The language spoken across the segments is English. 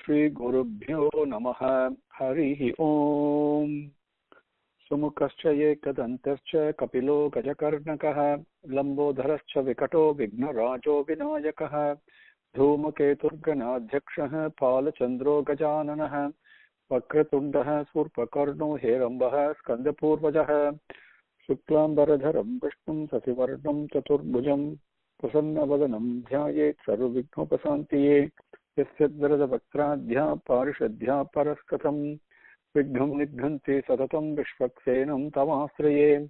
Shri Gurubhyo Namaha Harihi Om. Sumukascha Ekadantascha Kapilo Gajakarnakaha Lambodharascha Vikato Vignarajo Vinayakaha Dhumaketurganadhyakshaha Palachandro Gajananaha Vakratundaha Surpakarno Herambaha Skandapurvajaha Shuklambaradharam Vishnum Sasivarnam Chaturbhujam Prasannavadanam Dhyayet Sarvavignopasantiye Yasyadvaradavakradhya Parishadhya Paraskatam Vigham Nidhanti Satatam Vishvaksenam Tamasraye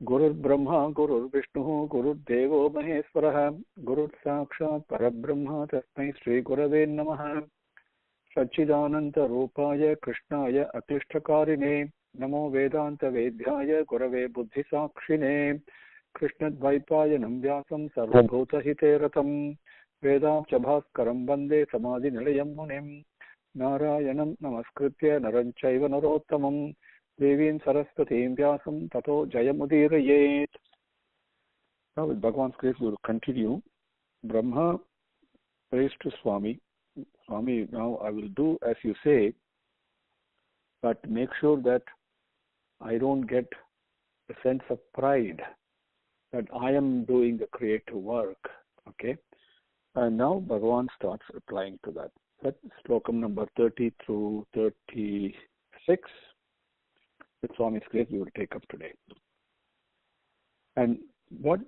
Gurur Brahma Gurur Vishnu Gurur Devo Maheswaraha Gurur Sakshat Parabrahma Tasmai Sri Gurave Namaha Sachidananta Rupaya Krishnaya Aklishtakarine Namo Vedanta Vedhyaya Gurave Buddhi Sakshine Krishnadvaipaya Namvyasam Sarvabhuta Hiteratam Vedam Chabhaskaram Bande Samadhi Nilayam Munim Narayanam Namaskritya Naranchaiva Narottamam Devin Saraswatim Vyasam Tato Jayamudirayet. Now with Bhagavan's grace we will continue. Brahma prays to Swami. Swami, now I will do as you say, but make sure that I don't get a sense of pride that I am doing the creative work. Okay? And now Bhagavan starts replying to that. That's Slokam number 30 through 36. With Swami's grace we will take up today. And what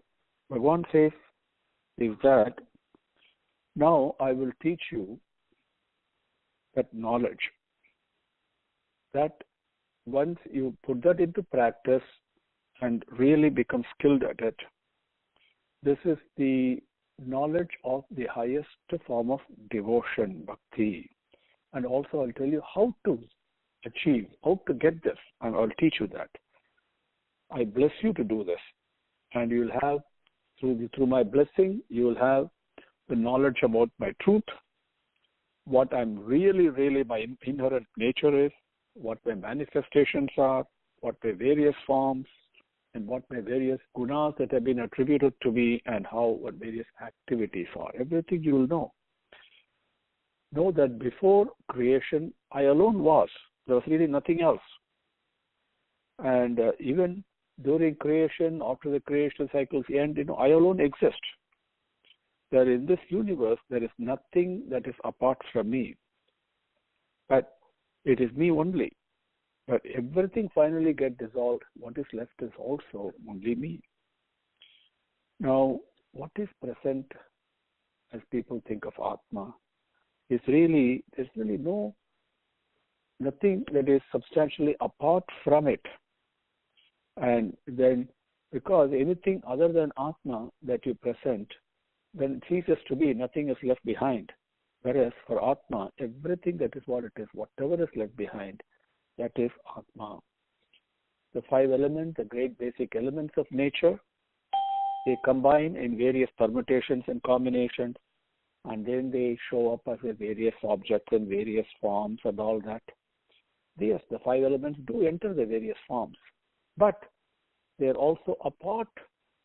Bhagavan says is that now I will teach you that knowledge. That once you put that into practice and really become skilled at it, this is the knowledge of the highest form of devotion, bhakti. And also I'll tell you how to achieve, how to get this, and I'll teach you that. I bless you to do this, and you'll have, through my blessing, you will have the knowledge about my truth, what I'm really, my inherent nature is, what my manifestations are, what my various forms, and what my various gunas that have been attributed to me, and what various activities are. Everything you will know. Know that before creation, I alone was. There was really nothing else. And even during creation, after the creation cycles end, I alone exist. That in this universe, there is nothing that is apart from me. But it is me only. But everything finally gets dissolved. What is left is also only me. Now, what is present as people think of Atma is really, there's really nothing that is substantially apart from it. And then, because anything other than Atma that you present, then it ceases to be, nothing is left behind. Whereas for Atma, everything that is what it is, whatever is left behind, that is Atma. The five elements, the great basic elements of nature, they combine in various permutations and combinations, and then they show up as a various objects in various forms and all that. Yes, the five elements do enter the various forms, but they are also apart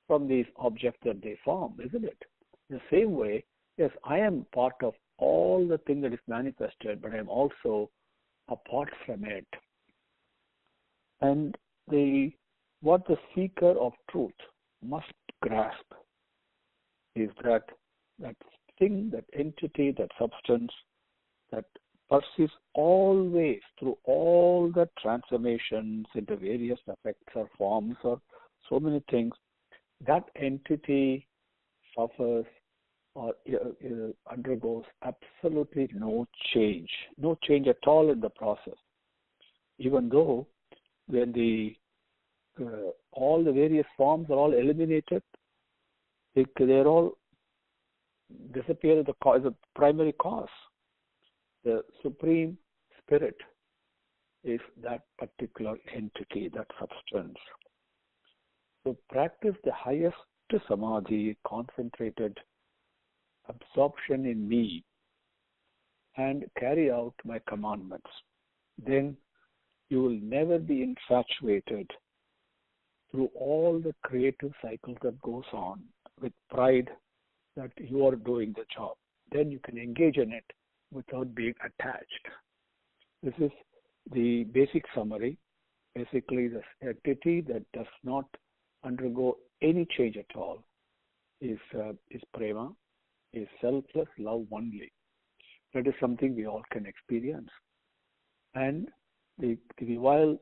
from these objects that they form, isn't it? The same way, yes, I am part of all the thing that is manifested, but I am also apart from it. And what the seeker of truth must grasp is that thing, that entity, that substance, that persists always through all the transformations into various effects or forms or so many things, that entity suffers or undergoes absolutely no change at all in the process. Even though when all the various forms are all eliminated, they're all disappear as a primary cause. The Supreme Spirit is that particular entity, that substance. So practice the highest samadhi, concentrated absorption in me, and carry out my commandments. Then you will never be infatuated through all the creative cycles that goes on with pride that you are doing the job. Then you can engage in it without being attached. This is the basic summary. Basically, the entity that does not undergo any change at all is prema, is selfless love only. That is something we all can experience. And while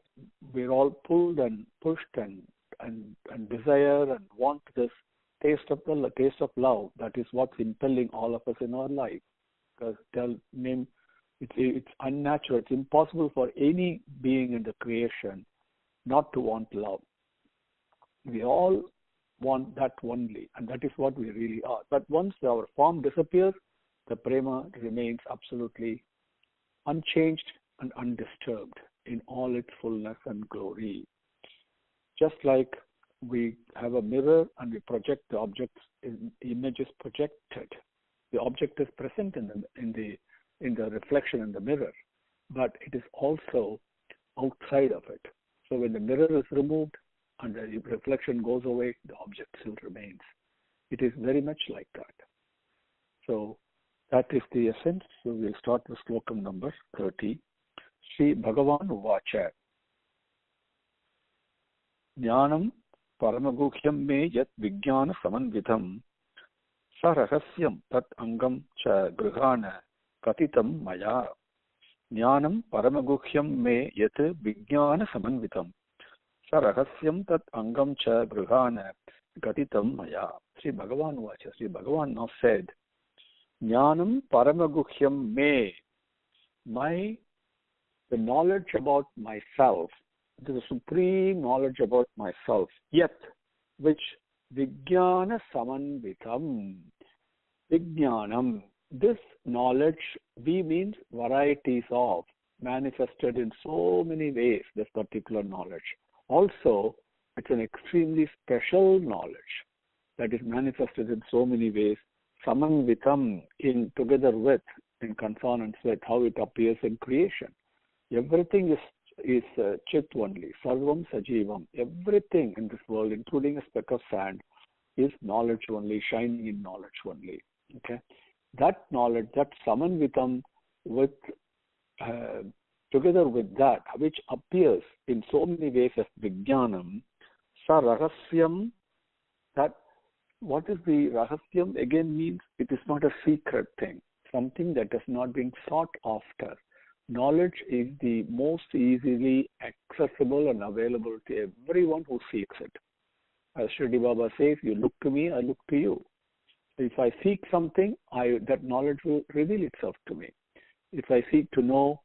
we're all pulled and pushed and desire and want this taste of love, that is what's impelling all of us in our life. Because it's unnatural. It's impossible for any being in the creation not to want love. We all want that only, and that is what we really are. But once our form disappears, the prema remains absolutely unchanged and undisturbed in all its fullness and glory. Just like we have a mirror and we project the objects, image is projected. The object is present in the reflection in the mirror, but it is also outside of it. So when the mirror is removed and the reflection goes away, the object still remains. It is very much like that. So that is the essence. So we'll start with Slokam number 30. Sri Bhagavan Uvacha. Jnanam paramaguhyam me yat vijnana samanvitam sarahasyam tat angam cha grihana katitam maya. Jnanam paramaguhyam me yat vijnana samanvitam sarahasyam tat angam cha grihana katitam maya. Sri Bhagavan Uvacha. Sri Bhagavan now said, Jnanam paramaguhyam me, the knowledge about myself, the supreme knowledge about myself, yet which vijnana samanvitam. Vijnanam, this knowledge, V means varieties of, manifested in so many ways, this particular knowledge. Also, it's an extremely special knowledge that is manifested in so many ways, samanvitam, together with, in consonance with how it appears in creation. Everything is chit only, sarvam sajivam. Everything in this world, including a speck of sand, is knowledge only, shining in knowledge only. Okay, that knowledge, that samanvitam, with together with that, which appears in so many ways as vijnanam, sa rahasyam. That what is the rahasyam? Again means it is not a secret thing, something that is not being sought after. Knowledge is the most easily accessible and available to everyone who seeks it. As Shri Baba says, you look to me, I look to you. If I seek something, that knowledge will reveal itself to me. If I seek to know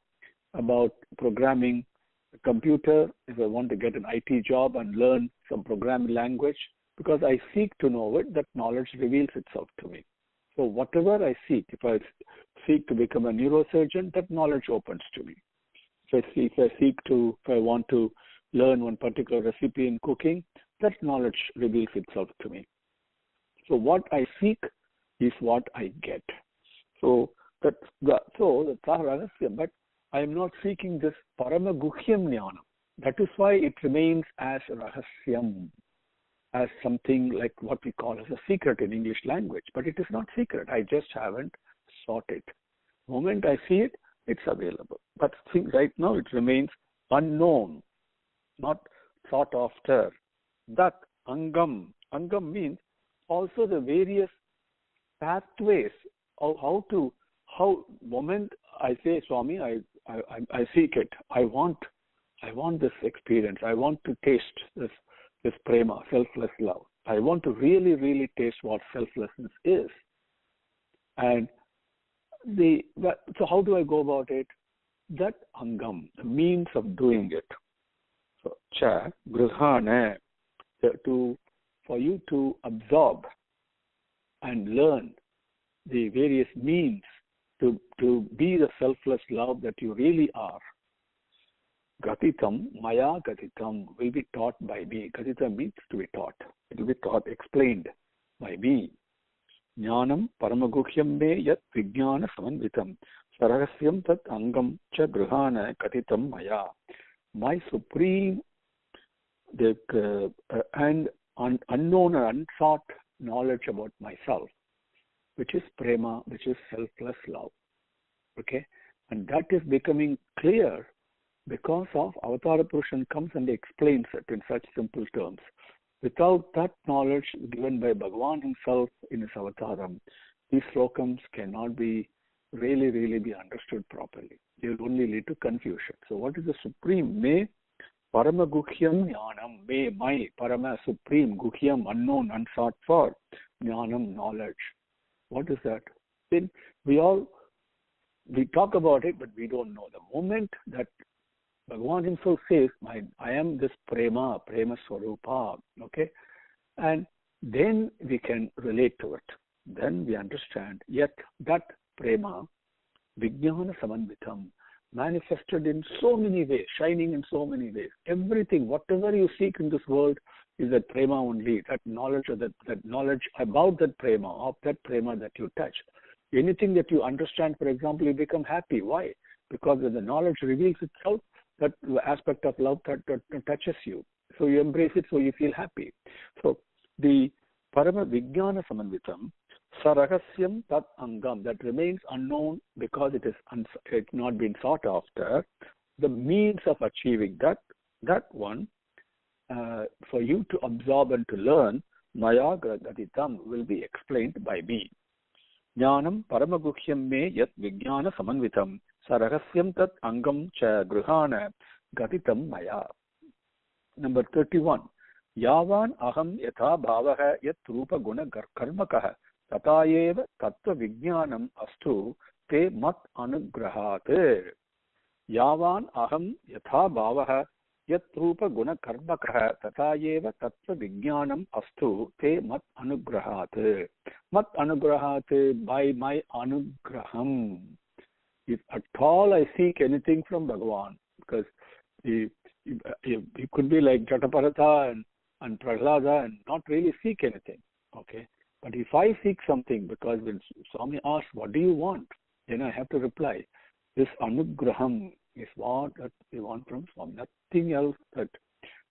about programming a computer, if I want to get an IT job and learn some programming language, because I seek to know it, that knowledge reveals itself to me. So whatever I seek, if I seek to become a neurosurgeon, that knowledge opens to me. So if I want to learn one particular recipe in cooking, that knowledge reveals itself to me. So what I seek is what I get. So that's the rahasya, but I am not seeking this paramaguhyam jnanam. That is why it remains as rahasyam, as something like what we call as a secret in English language. But it is not secret. I just haven't sought it. The moment I see it, it's available. But right now it remains unknown, not sought after. That angam means also the various pathways of how moment I say, Swami, I seek it. I want this experience. I want to taste this prema, selfless love. I want to really taste what selflessness is. And so how do I go about it? That angam, the means of doing it. So cha grihane, for you to absorb and learn the various means to be the selfless love that you really are. Gatitam, maya gatitam, will be taught by me. Gatitam means to be taught. It will be taught, explained by me. Jnanam paramaguhyam me yat vijnana samanvitam sarahasyam tat angam cha grihana katitam maya. My supreme and unknown or unsought knowledge about myself, which is prema, which is selfless love. Okay? And that is becoming clear because of Avatara Purushan comes and explains it in such simple terms. Without that knowledge given by Bhagavan himself in his avataram, these slokams cannot be really be understood properly. They will only lead to confusion. So what is the supreme? Me Parama Guhyam Jnanam. Me, my Parama Supreme Guhyam, unknown, unsought for Jnanam, knowledge. What is that? Then we talk about it, but we don't know. The moment that Bhagavan himself says, I am this prema swarupa, okay? And then we can relate to it. Then we understand, yet that prema, vijnana samanvitam, manifested in so many ways, shining in so many ways. Everything, whatever you seek in this world is that prema only, that knowledge or that knowledge about that prema, of that prema that you touch. Anything that you understand, for example, you become happy. Why? Because when the knowledge reveals itself, that aspect of love that touches you. So you embrace it, so you feel happy. So the Parama Vijnana Samanvitam, Sarahasyam Tat Angam, that remains unknown because it is it's not been sought after. The means of achieving that one, for you to absorb and to learn, Maya Graditam will be explained by me. Jnanam Paramaguhyam me yat Vijnana Samanvitam. Sarahasyam tat angam cha gruhana gatitam maya. Number 31. Yavan aham yatha bhavaha yat rupa guna karmakaha tatayeva tattva vijnanam astu te mat anugrahate. Yavan aham yatha bhavaha yat rupa guna karmakaha tatayeva tattva vijnanam astu te mat anugrahate. Mat anugrahate, by my anugraham. If at all I seek anything from Bhagavan, because he could be like Jataparata and Prahlada and not really seek anything, okay? But if I seek something, because when Swami asks, what do you want? Then I have to reply, this anugraham is what that we want from Swami, nothing else that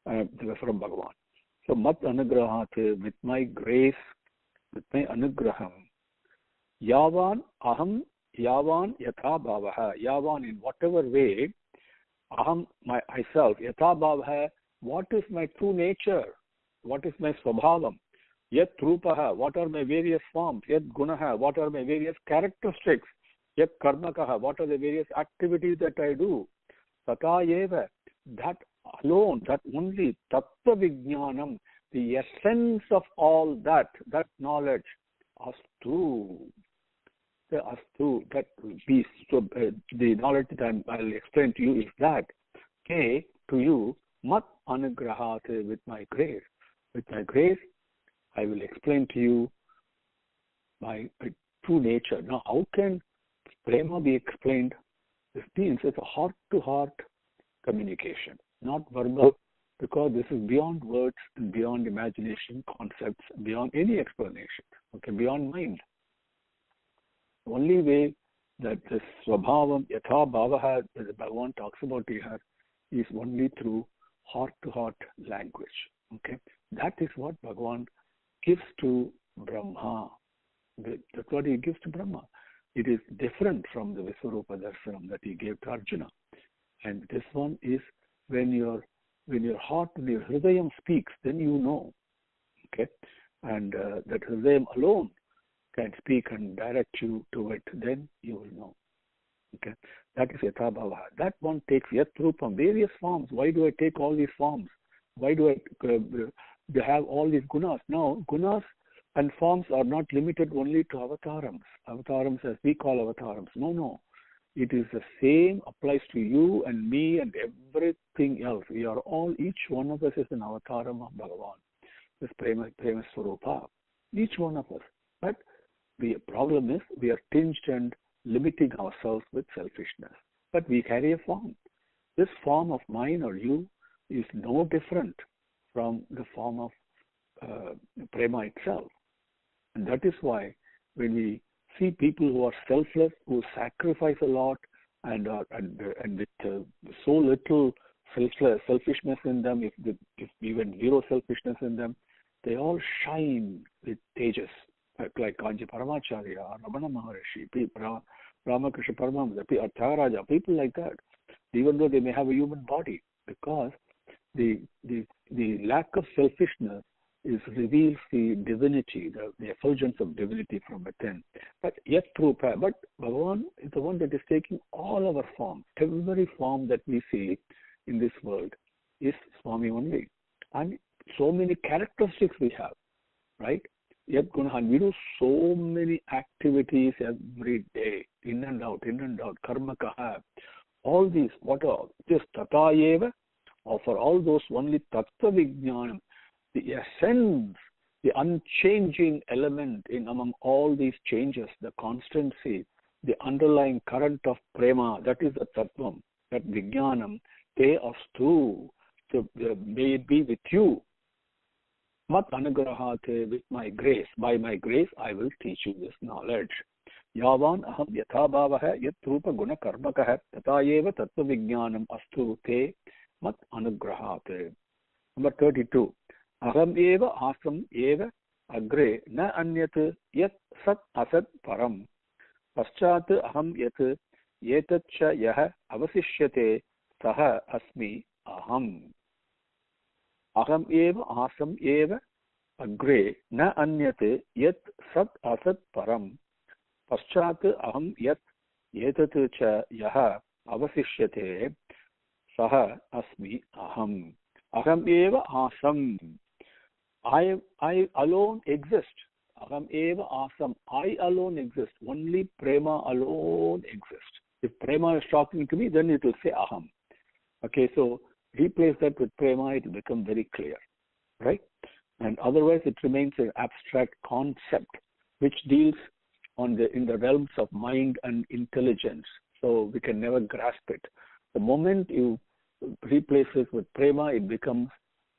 from Bhagavan. So mat anugrahate, with my grace, with my anugraham, yavan aham Yavan yatha bhavaha, yavan in whatever way, aham myself, yatha bhavaha, what is my true nature? What is my swabhavam? Yat rupaha, what are my various forms? Yat gunaha, what are my various characteristics? Yat karmakaha, what are the various activities that I do? Tata eva, that alone, that only, tattva vijnanam, the essence of all that knowledge, astu. That be so, the knowledge that I'll explain to you is that, okay, to you, mat anugrahate, with my grace. With my grace, I will explain to you my true nature. Now, how can prema be explained? This means it's a heart-to-heart communication, not verbal, because this is beyond words and beyond imagination, concepts, beyond any explanation, okay, beyond mind. The only way that this swabhavam, yatha bhavaha, that Bhagavan talks about here, is only through heart-to-heart language. Okay, that is what Bhagavan gives to Brahma. That's what he gives to Brahma. It is different from the Visvarupa Darshanam that he gave to Arjuna. And this one is when your heart, when your hridayam speaks, then you know. Okay, and that hridayam alone can speak and direct you to it, then you will know. Okay, that is yatha bhavaha. That one takes yat rupam, various forms. Why do I take all these forms? Why do I have all these gunas? Now, gunas and forms are not limited only to avatarams. Avatarams as we call avatarams. No. It is the same, applies to you and me and everything else. We are all, each one of us is an avataram of Bhagavan. This prema swarupa. Each one of us. But the problem is we are tinged and limiting ourselves with selfishness. But we carry a form. This form of mine or you is no different from the form of prema itself. And that is why when we see people who are selfless, who sacrifice a lot, and with so little selfishness in them, if even zero selfishness in them, they all shine with tejas. like Kanji Paramacharya or Ramana Maharishi, Ramakrishna Paramahamsa, or Tyagaraja, people like that, even though they may have a human body, because the lack of selfishness reveals the divinity, the effulgence of divinity from within. But yet through prayer. But Bhagavan is the one that is taking all our forms. Every form that we see in this world is Swami only. And so many characteristics we have, right? Yet we do so many activities every day, in and out, karma kaha. All these, what are just tata eva, or for all those only tattva vijnanam, the essence, the unchanging element in among all these changes, the constancy, the underlying current of prema, that is the tattvam, that vijnanam, te astu, so may it be with you. Mat anugrahate, with my grace. By my grace, I will teach you this knowledge. Yavan aham yatha bhavaha yat rupa guna karmakaha tata eva tattva vijnanam astu te mat anugrahate. Number 32. Aham eva asam eva agre na anyat yat sat asat param paschat aham yat yetat cha yah avasishyate saha asmi aham. Aham eva asam eva agre na anyat yat sat asat param paschat aham yat yetat cha yah avasishyate saha asmi aham. Aham eva asam. I alone exist. Aham eva asam. I alone exist. Only prema alone exists. If prema is talking to me, then it will say aham. Okay, so replace that with prema, it will become very clear, right? And otherwise, it remains an abstract concept which deals in the realms of mind and intelligence. So we can never grasp it. The moment you replace it with prema, it becomes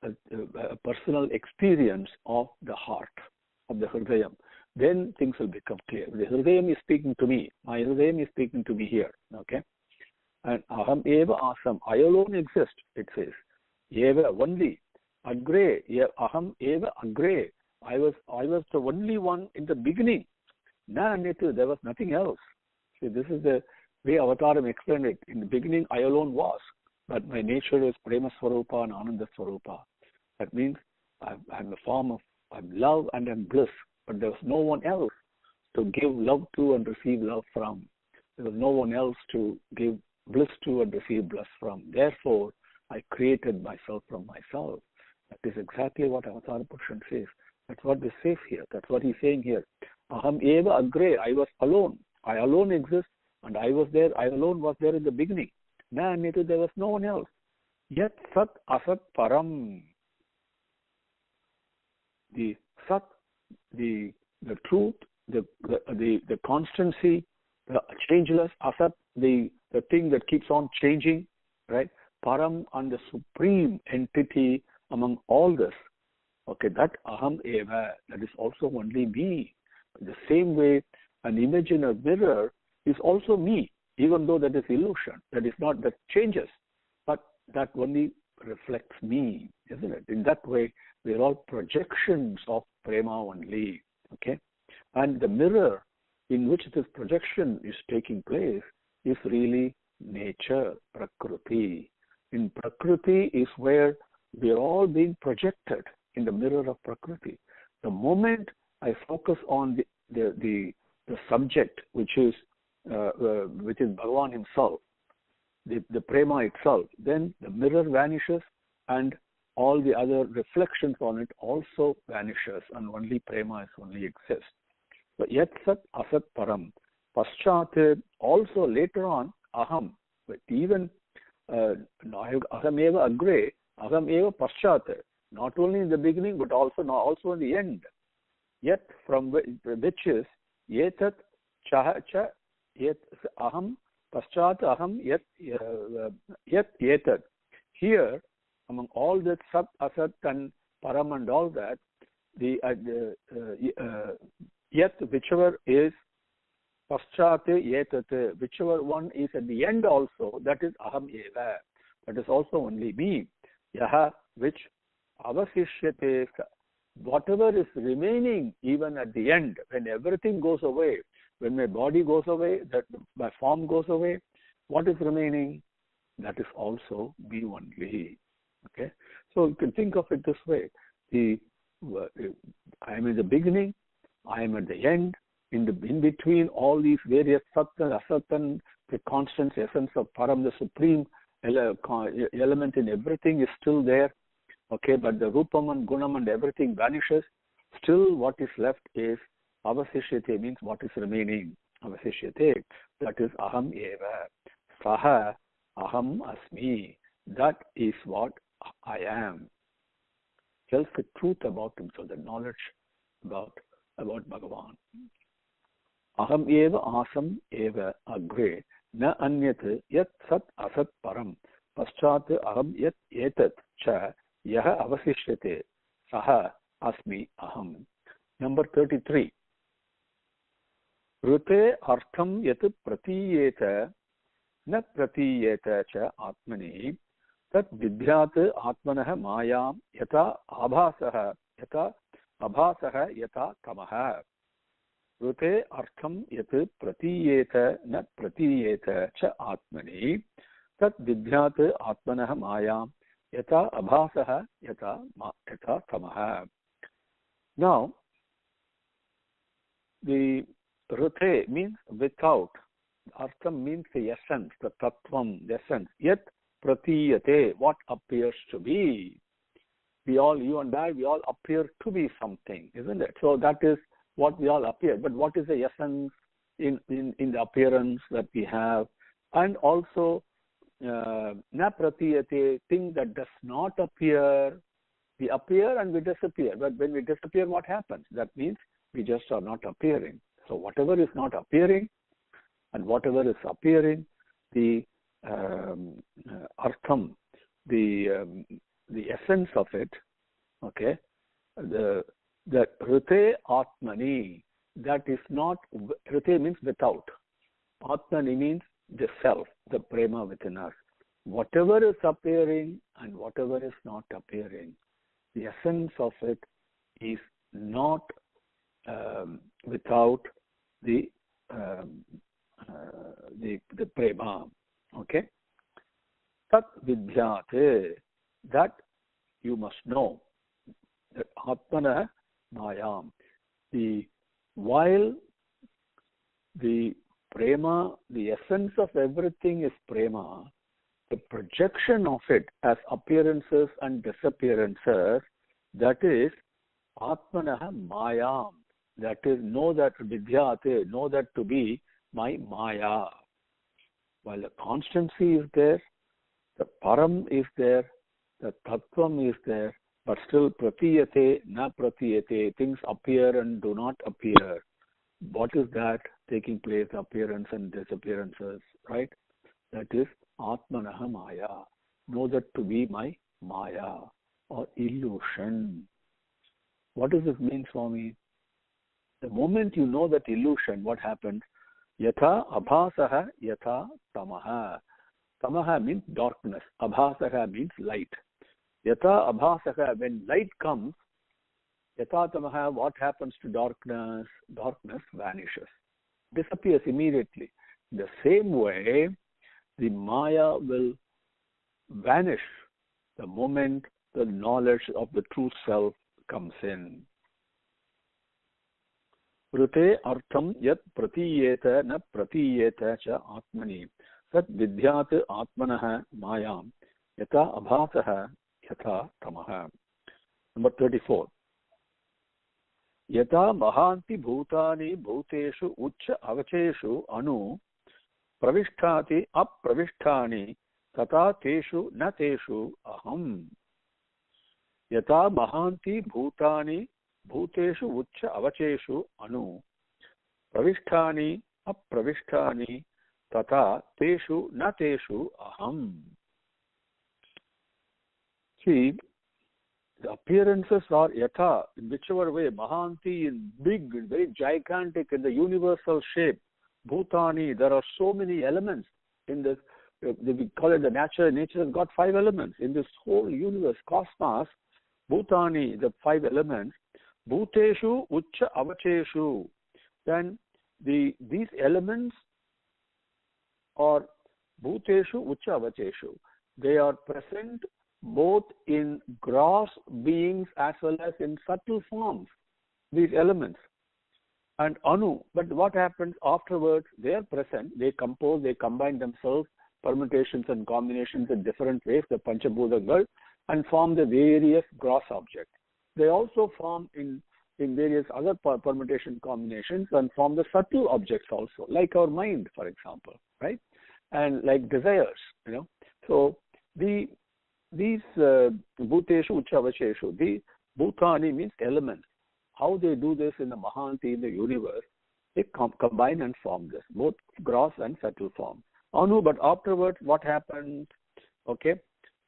a personal experience of the heart, of the hridayam. Then things will become clear. The hridayam is speaking to me. My hridayam is speaking to me here. Okay? And aham eva asam. I alone exist, it says. Eva, only. Agre, aham eva agre. I was the only one in the beginning. Na netu, there was nothing else. See, this is the way Avataram explained it. In the beginning, I alone was. But my nature is Prema Swarupa and Ananda Swarupa. That means I'm a form of love and I'm bliss. But there was no one else to give love to and receive love from. There was no one else to give bliss to and receive bliss from. Therefore, I created myself from myself. That is exactly what Avatara Purushan says. That's what this says here. That's what he's saying here. Aham eva agre. I was alone. I alone exist. And I was there. I alone was there in the beginning. Na netu, there was no one else. Yet sat asat param. The sat, the truth, the constancy, the changeless, asat, the thing that keeps on changing, right? Param, and the supreme entity among all this. Okay, that aham eva, that is also only me. The same way an image in a mirror is also me. Even though that is illusion, that changes, but that only reflects me, isn't it? In that way, we are all projections of prema only, okay? And the mirror in which this projection is taking place is really nature, prakriti. In prakriti is where we are all being projected in the mirror of prakriti. The moment I focus on the subject, which is Bhagavan himself, the prema itself, then the mirror vanishes and all the other reflections on it also vanishes and only prema only exists. So yet sat asat param. Paschat, also later on, aham, but even aham eva agre, aham eva paschat, not only in the beginning but also in the end. Yet from which is yetat chaha cha yet aham paschat aham yet yetat. Here, among all that sat, asat and param and all that, yet whichever is paschat yetat, whichever one is at the end also, that is aham eva. That is also only me. Yaha, which avasishyate, whatever is remaining even at the end, when everything goes away, when my body goes away, that my form goes away, what is remaining? That is also me only. Okay, so you can think of it this way: I am in the beginning, I am at the end. In between all these various Sathya, Asatya, the constant essence of Param, the supreme element in everything is still there. Okay, but the Rupam and Gunam and everything vanishes. Still what is left is Avasishyate, means what is remaining. Avasishyate, that is Aham Eva. Saha Aham Asmi. That is what I am. Tells the truth about himself, the knowledge about Bhagavan. Aham eva asam eva agre na anyat yat sat asat param paschat aham yat etat cha yaha avasishyate saha asmi aham. Number 33. Rute artham yat pratiyeta na pratiyeta cha atmani tat vidhyat atmanah mayam yata abhasaha yata tamaha. Rute artham yat pratiyeta na pratiyeta cha atmani tat vidhyat atmanah mayam yata abhasaha yata tamaha. Now, the rute means without. Artham means the essence, the tattvam, the essence. Yet pratiyate, what appears to be. We all, you and I, we all appear to be something, isn't it? So that is what we all appear. But what is the essence in the appearance that we have? And also, na pratiyate, thing that does not appear. We appear and we disappear. But when we disappear, what happens? That means we just are not appearing. So whatever is not appearing and whatever is appearing, the artham, the essence of it, okay, the rite atmani, that is not, rite means without. Atmani means the self, the prema within us. Whatever is appearing and whatever is not appearing, the essence of it is not without the prema. Okay? Tat vidhyate, that you must know. That atmana mayam. While the prema, the essence of everything is prema, the projection of it as appearances and disappearances, that is atmana mayam. That is, know that vidhyate, know that to be my maya. While the constancy is there, the param is there, the tattvam is there, but still pratiyate, na pratiyate, things appear and do not appear. What is that taking place, appearance and disappearances, right? That is atmanaha maya. Know that to be my maya or illusion. What does this mean, Swami? The moment you know that illusion, what happens? Yatha abhasaha yatha tamaha. Tamaha means darkness. Abhasaha means light. Yatha abhasaha, when light comes, yatha tamaha, what happens to darkness? Darkness vanishes. Disappears immediately. The same way, the maya will vanish the moment the knowledge of the true self comes in. Rute artham yat pratiyeta na pratiyeta cha atmani sat vidhyat atmanaha mayam yata abhasaha yata tamaha. Number 34. Yata mahanti bhutani bhuteshu uccha avacheshu anu pravishtati apravishtani tata teshu na teshu aham. Yata mahanti bhutani bhuteshu uccha avacheshu anu pravishtani apravishtani tata teshu na teshu aham. See, the appearances are yatha, in whichever way, mahanti in big, very gigantic, in the universal shape. Bhutani, there are so many elements in this, we call it the nature. Nature has got 5 elements. In this whole universe, cosmos, Bhutani, the 5 elements, Bhuteshu Ucha Avacheshu. Then these elements are Bhuteshu Ucha Avacheshu. They are present both in gross beings as well as in subtle forms, these elements. And Anu, but what happens afterwards? They are present, they compose, they combine themselves, permutations and combinations in different ways, the Panchabhuta, and form the various gross objects. They also form in various other permutation combinations and form the subtle objects also, like our mind, for example, right? And like desires, So these Bhuteshu Uchavacheshu, the Bhutani means elements. How they do this in the Mahanti, in the universe, they combine and form this, both gross and subtle form. Anu, but afterwards, what happens? Okay,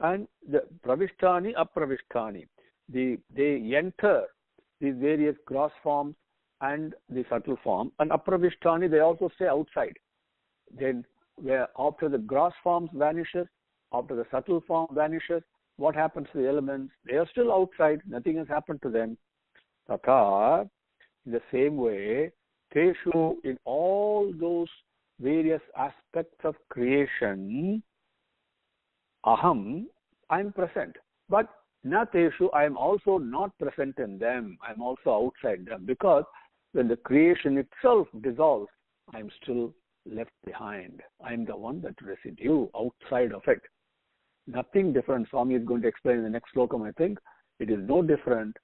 and the Pravishtani, Apravishtani, they enter these various gross forms and the subtle form, and Apravishtani, they also stay outside. Then, where after the gross forms vanishes, after the subtle form vanishes, what happens to the elements? They are still outside, nothing has happened to them. Tata, in the same way, Teshu, in all those various aspects of creation, Aham, I am present. But na Teshu, I am also not present in them. I am also outside them. Because when the creation itself dissolves, I am still left behind. I am the one, that residue outside of it. Nothing different. Swami is going to explain in the next slokam, I think. It is no different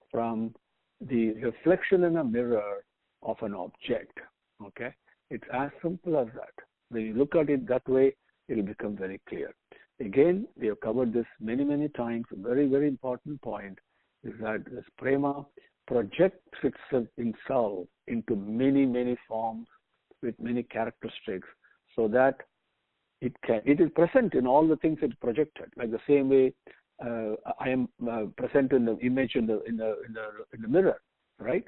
from the reflection in a mirror of an object. Okay? It's as simple as that. When you look at it that way, it will become very clear. Again, we have covered this many, many times. A very, very important point is that this prema projects itself into many, many forms with many characteristics, so that it is present in all the things it's projected. Like the same way I am present in the image in the mirror, right?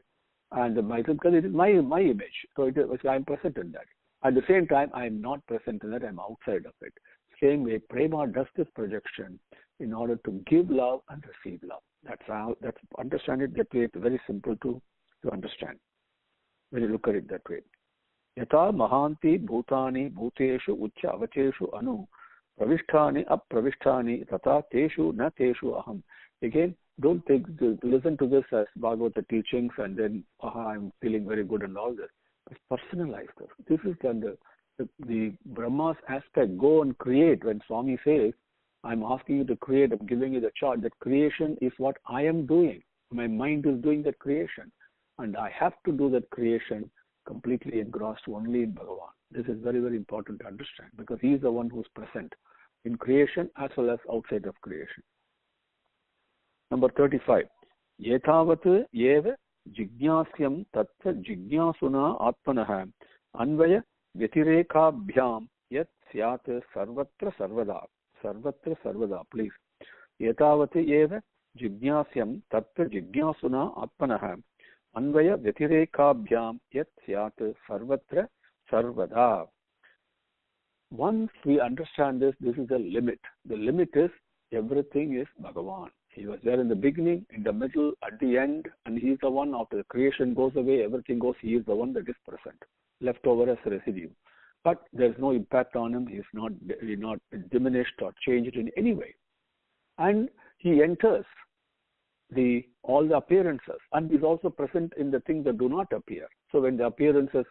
And because it is my image, so I am present in that. At the same time, I am not present in that. I am outside of it. Same way, prema does this projection in order to give love and receive love. That's understand it that way. It's very simple to understand when you look at it that way. Yata mahanti bhutani bhuteshu ucha avacheshu anu pravishtani apravishtani tata teshu na teshu aham. Again, don't listen to this as Bhagavata teachings and then I'm feeling very good and all this. It's personalized. This is the Brahma's aspect. Go and create. When Swami says, I'm asking you to create, I'm giving you the charge. That creation is what I am doing. My mind is doing that creation. And I have to do that creation completely engrossed only in Bhagavan. This is very, very important to understand, because he is the one who is present in creation as well as outside of creation. Number 35. Yetavat yeva jignasyam tattva jignasuna atmanah anvaya vyatirekabhyam yat syat sarvatra sarvada. Sarvatra sarvada, please. Yetavat yeva jignasyam tattva jignasuna atmanah anvaya vyatirekabhyam yat syat sarvatra sarvada. Once we understand this is the limit. The limit is everything is Bhagavan. He was there in the beginning, in the middle, at the end, and he is the one. After the creation goes away, everything goes, he is the one that is present, left over as a residue. But there is no impact on him. He is not diminished or changed in any way. And he enters all the appearances, and is also present in the things that do not appear. So when the appearances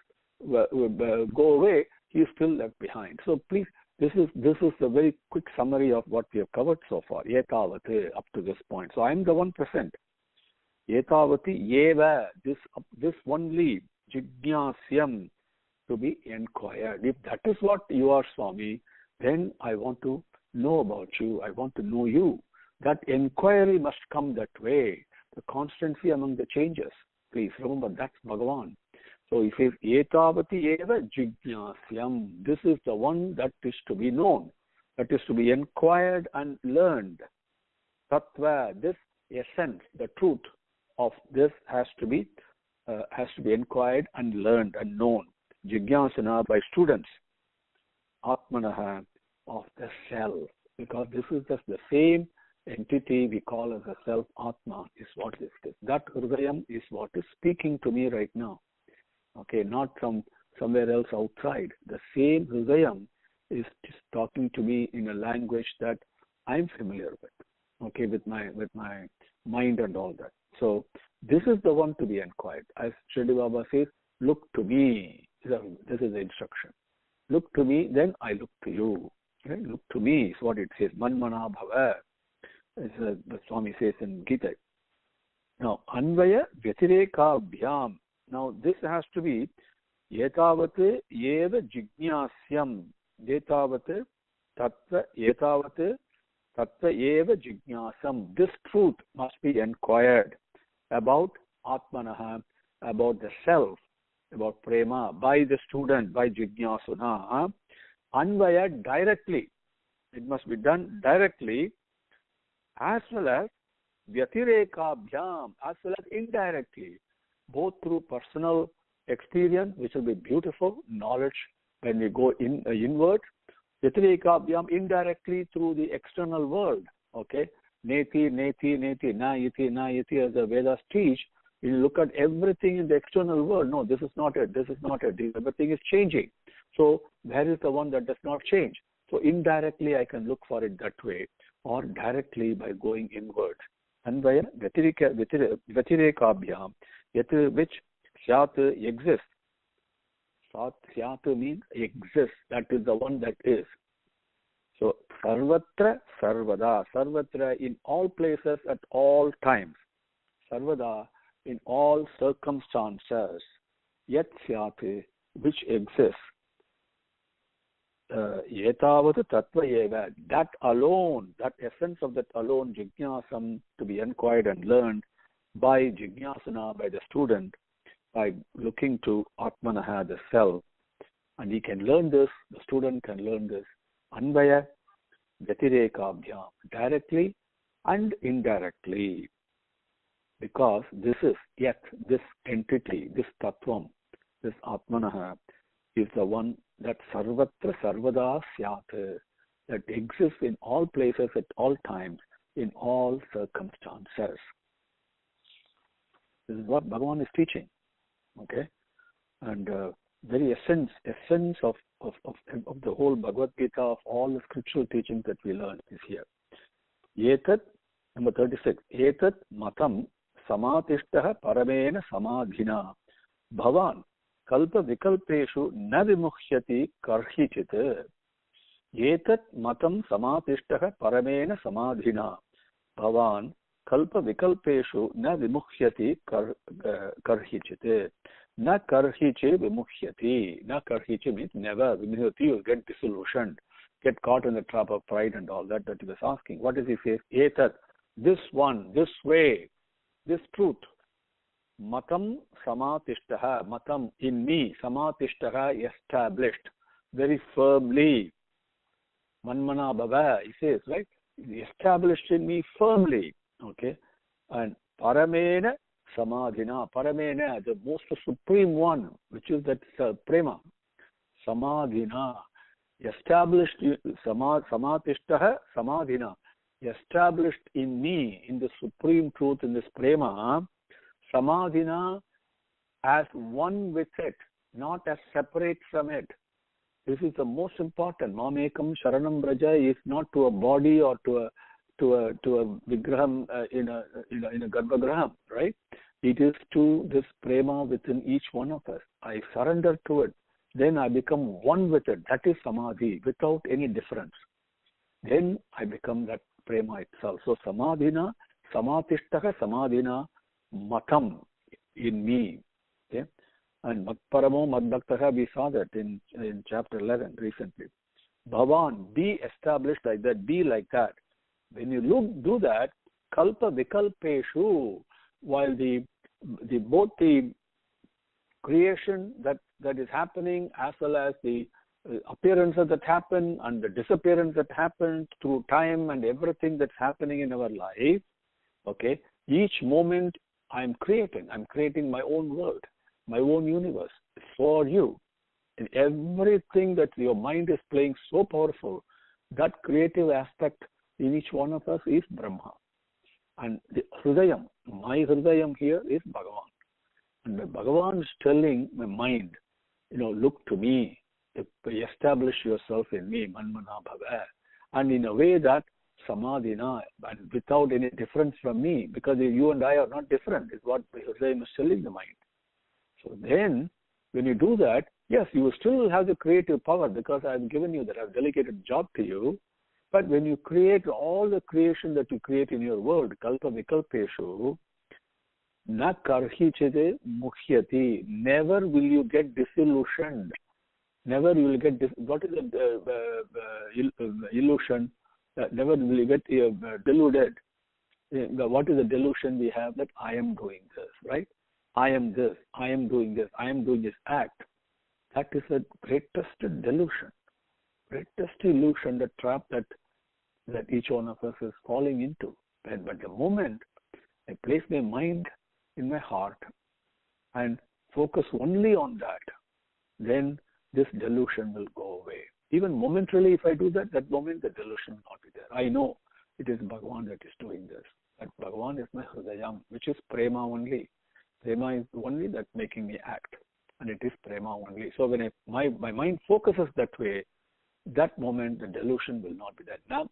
go away, he is still left behind. So please, this is a very quick summary of what we have covered so far. Yetavati, up to this point. So I am the 1%. Yetavati yeva, this only, jignasyam, to be inquired. If that is what you are, Swami, then I want to know about you. I want to know you. That inquiry must come that way. The constancy among the changes. Please remember, that's Bhagavan. So he says, Yetavati eva jignasyam. This is the one that is to be known, that is to be inquired and learned. Tattva, this essence, the truth of this has to be inquired and learned and known. Jignasana, by students. Atmanaha, of the self. Because this is just the same entity we call as a self, Atma, is what is this. That Hridayam is what is speaking to me right now. Okay, not from somewhere else outside. The same Hridayam is just talking to me in a language that I'm familiar with. Okay, with my mind and all that. So this is the one to be inquired. As Shri Baba says, look to me. This is the instruction. Look to me, then I look to you. Right? Look to me is what it says. Manmana bhava, as the Swami says in Gita. Now, Anvaya Vyatireka. Now, this has to be Yetavate Yeva Jignasyam. Yetavate Tattva Yetavate Tattva Eva Jignasam. This truth must be inquired about Atmanaha, about the self, about Prema, by the student, by Jignasuna. Anvaya directly. It must be done directly, as well as Vyatireka, as well as indirectly, both through personal experience, which will be beautiful, knowledge when we go inward, Vyatireka indirectly through the external world. Okay? Neti, neti, neti, na yati, as the Vedas teach. You look at everything in the external world. No, this is not it. This is not it. Everything is changing. So where is the one that does not change? So indirectly I can look for it that way, or directly by going inwards. Anvaya Vyatireka, which Syat exists. Syat means exists. That is the one that is. So Sarvatra Sarvada. Sarvatra in all places at all times. Sarvada in all circumstances. Yet Syat, which exists. Yetavat Tattva Eva. That alone, that essence of that alone, Jignasam, to be inquired and learned by Jignasana, by the student, by looking to Atmanaha, the self. And he can learn this, the student can learn this. Anvaya Vyatireka, directly and indirectly. Because this is yet, this entity, this Tattvam, this Atmanaha, is the one that Sarvatra Sarvada Syat, that exists in all places at all times, in all circumstances. This is what Bhagavan is teaching. Okay? And very essence of the whole Bhagavad Gita, of all the scriptural teachings that we learn is here. Etat, number 36. Etat matam samatishtaha paramena samadhina bhavan kalpa vikalpeshu na vimukhyati karhichit. Etat matam samatishtaha paramena samadhina bhavan kalpa vikalpeshu na vimukhyati karhichit. Na karhiche vimukhyati. Na karhiche means never. Vimukhyati, you get disillusioned, get caught in the trap of pride and all that he was asking. What does he say? Etat, this one, this way, this truth. Matam samatishtaha. Matam, in me. Samatishtaha, established. Very firmly. Manmana bhava, he says, right? Established in me firmly. Okay? And paramena samadhina. Paramena, the most supreme one, which is that prema. Samadhina. Established, samatishtaha, samadhina. Established in me, in the supreme truth, in this prema. Samadhina, as one with it, not as separate from it. This is the most important. Mamekam Sharanam Braja is not to a body or to a vigraham in a garbhagraham, right? It is to this prema within each one of us. I surrender to it. Then I become one with it. That is samadhi, without any difference. Then I become that prema itself. So samadhina, samatishtaha samadhina, matam, in me. Okay? And matparamo madbhaktaha, we saw that in chapter 11 recently. Bhavan, be established like that, be like that. When you do that, kalpa vikalpeshu, while both the creation that is happening, as well as the appearances that happen and the disappearance that happens through time and everything that's happening in our life, okay, each moment I'm creating my own world, my own universe for you. And everything that your mind is playing so powerful, that creative aspect in each one of us is Brahma. And the Hridayam, my Hridayam here is Bhagavan. And the Bhagavan is telling my mind, look to me, establish yourself in me, manmana bhava. And in a way that samadhina, and without any difference from me, because you and I are not different, is what the Hridayam is telling the mind. So then, when you do that, yes, you still have the creative power because I have given you that, I have delegated job to you. But when you create all the creation that you create in your world, kalpa vikalpeshu, na karhichide mukhyati, never will you get disillusioned. Never will you get, what is the illusion? Never will you get deluded. What is the delusion we have? That I am doing this, right? I am this, I am doing this, I am doing this act. That is the greatest delusion, greatest illusion, the trap that each one of us is falling into. But the moment I place my mind in my heart and focus only on that, then this delusion will go away. Even momentarily, if I do that, that moment the delusion will not be there. I know it is Bhagavan that is doing this. That Bhagavan is my Hridayam, which is prema only. Prema is only that making me act. And it is prema only. So when my mind focuses that way, that moment the delusion will not be there. Now,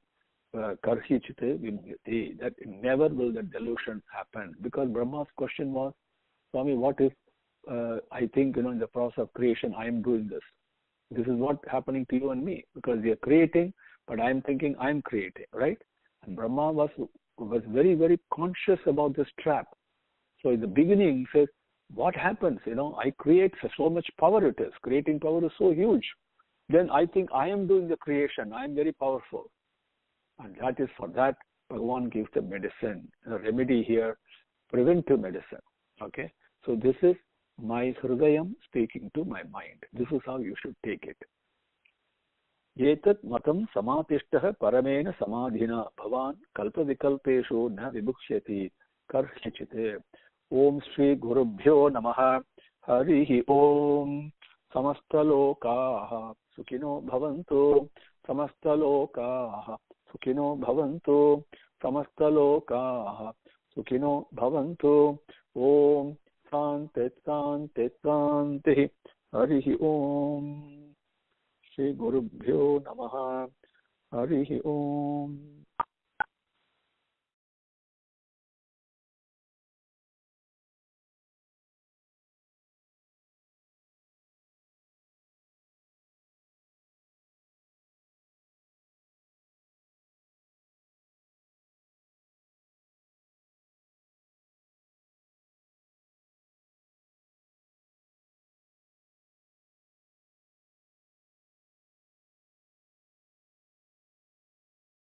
karhichite vimyati, that never will the delusion happen. Because Brahma's question was, Swami, what if I think, in the process of creation, I am doing this. This is what happening to you and me. Because we are creating, but I am thinking I am creating, right? And Brahma was very, very conscious about this trap. So in the beginning, he says, what happens? I create so much power it is. Creating power is so huge. Then I think I am doing the creation. I am very powerful. And that is for that, Bhagavan gives the medicine. The remedy here, preventive medicine. Okay? So this is my Hridayam speaking to my mind. This is how you should take it. Etat matam samatishtaha paramena samadhina bhavan kalpa vikalpeshu na vibhukshati karhichite. Om Shri Gurubhyo Namaha Harihi Om Samastalokaha Sukhino Bhavantu Samastalokaha Sukhino Bhavantu Samastalokaha Sukhino Bhavantu Om Sante Sante Sante Harihi Om Shri Gurubhyo Namaha Harihi Om.